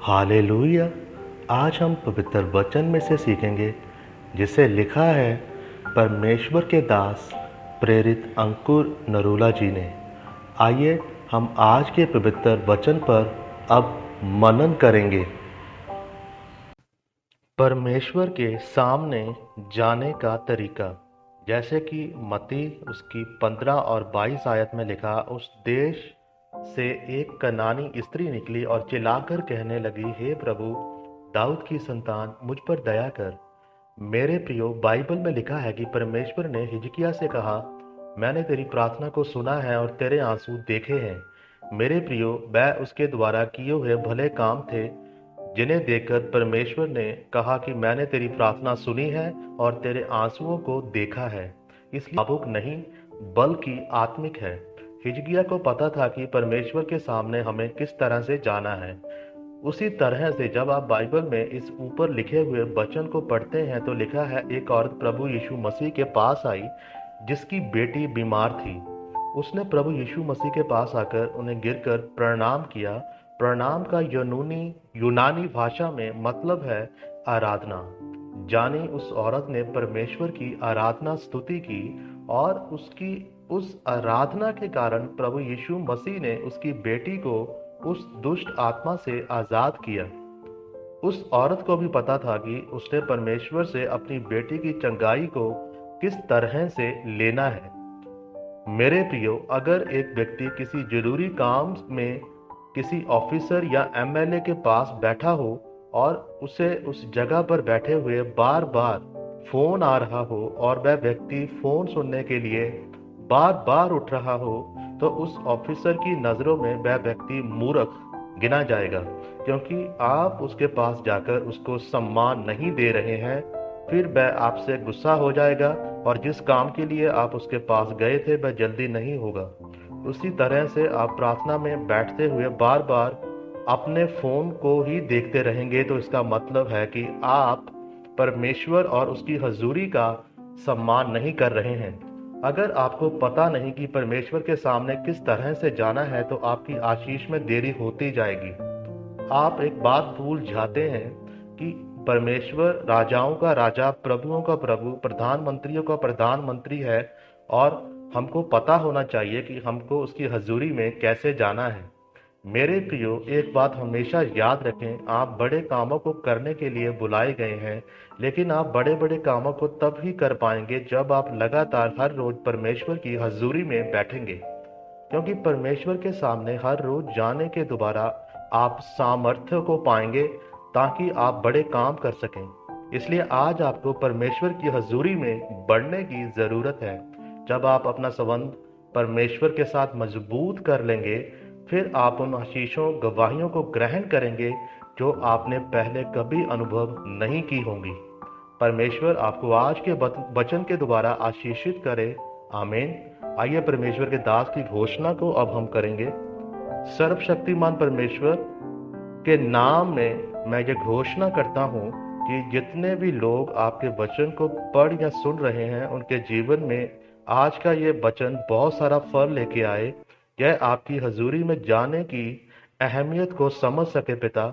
Hallelujah. आज हम पवित्र वचन में से सीखेंगे जिसे लिखा है परमेश्वर के दास प्रेरित अंकुर नरूला जी ने। आइए हम आज के पवित्र वचन पर अब मनन करेंगे। परमेश्वर के सामने जाने का तरीका, जैसे कि मत्ती उसकी 15 और 22 आयत में लिखा, उस देश से एक कनानी स्त्री निकली और चिल्लाकर कहने लगी, हे प्रभु दाऊद की संतान, मुझ पर दया कर। मेरे प्रियो, बाइबल में लिखा है कि परमेश्वर ने हिजकिय्याह से कहा, मैंने तेरी प्रार्थना को सुना है और तेरे आंसू देखे हैं। मेरे प्रियो, वह उसके द्वारा किए हुए भले काम थे जिन्हें देखकर परमेश्वर ने कहा कि मैंने तेरी प्रार्थना सुनी है और तेरे आंसुओं को देखा है। इसलिए भावुक नहीं बल्कि आत्मिक है। हिजकिय्याह को पता था कि परमेश्वर के सामने हमें किस तरह से जाना है। उसी तरह से जब आप बाइबल में इस ऊपर लिखे हुए वचन को पढ़ते हैं तो लिखा है, एक औरत प्रभु यीशु मसीह के पास आई जिसकी बेटी बीमार थी। उसने प्रभु यीशु मसीह के पास आकर उन्हें गिरकर प्रणाम किया। प्रणाम का यूनानी भाषा में मतलब है आराधना। जानी उस औरत ने परमेश्वर की आराधना स्तुति की और उसकी उस आराधना के कारण प्रभु यीशु मसीह ने उसकी बेटी को उस दुष्ट आत्मा से आजाद किया। उस औरत को भी पता था कि उसने परमेश्वर से अपनी बेटी की चंगाई को किस तरह से लेना है। मेरे प्रियो, अगर एक व्यक्ति किसी जरूरी काम में किसी ऑफिसर या एमएलए के पास बैठा हो और उसे उस जगह पर बैठे हुए बार बार फोन आ रहा हो और वह व्यक्ति फोन सुनने के लिए बार बार उठ रहा हो, तो उस ऑफिसर की नज़रों में वह व्यक्ति मूर्ख गिना जाएगा, क्योंकि आप उसके पास जाकर उसको सम्मान नहीं दे रहे हैं। फिर वह आपसे गुस्सा हो जाएगा और जिस काम के लिए आप उसके पास गए थे वह जल्दी नहीं होगा। उसी तरह से आप प्रार्थना में बैठते हुए बार बार अपने फोन को ही देखते रहेंगे तो इसका मतलब है कि आप परमेश्वर और उसकी हजूरी का सम्मान नहीं कर रहे हैं। अगर आपको पता नहीं कि परमेश्वर के सामने किस तरह से जाना है तो आपकी आशीष में देरी होती जाएगी। आप एक बात भूल जाते हैं कि परमेश्वर राजाओं का राजा, प्रभुओं का प्रभु, प्रधानमंत्रियों का प्रधानमंत्री है और हमको पता होना चाहिए कि हमको उसकी हजूरी में कैसे जाना है। मेरे प्रियो, एक बात हमेशा याद रखें, आप बड़े कामों को करने के लिए बुलाए गए हैं, लेकिन आप बड़े बड़े कामों को तब ही कर पाएंगे जब आप लगातार हर रोज परमेश्वर की हजूरी में बैठेंगे, क्योंकि परमेश्वर के सामने हर रोज जाने के दोबारा आप सामर्थ्य को पाएंगे ताकि आप बड़े काम कर सकें। इसलिए आज आपको परमेश्वर की हजूरी में बढ़ने की जरूरत है। जब आप अपना संबंध परमेश्वर के साथ मजबूत कर लेंगे, फिर आप उन आशीषों गवाहियों को ग्रहण करेंगे जो आपने पहले कभी अनुभव नहीं की होंगी। परमेश्वर आपको आज के वचन के द्वारा आशीषित करे। आमीन। आइए परमेश्वर के दास की घोषणा को अब हम करेंगे। सर्वशक्तिमान परमेश्वर के नाम में मैं ये घोषणा करता हूँ कि जितने भी लोग आपके वचन को पढ़ या सुन रहे हैं, उनके जीवन में आज का ये वचन बहुत सारा फल लेके आए। यह आपकी हजूरी में जाने की अहमियत को समझ सके। पिता,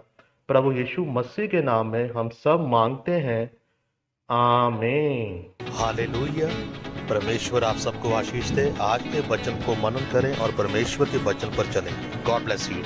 प्रभु यीशु मसीह के नाम में हम सब मांगते हैं। आमीन। हालेलुया। परमेश्वर आप सबको आशीष दे। आज के वचन को मनन करें और परमेश्वर के वचन पर चलें। God bless you.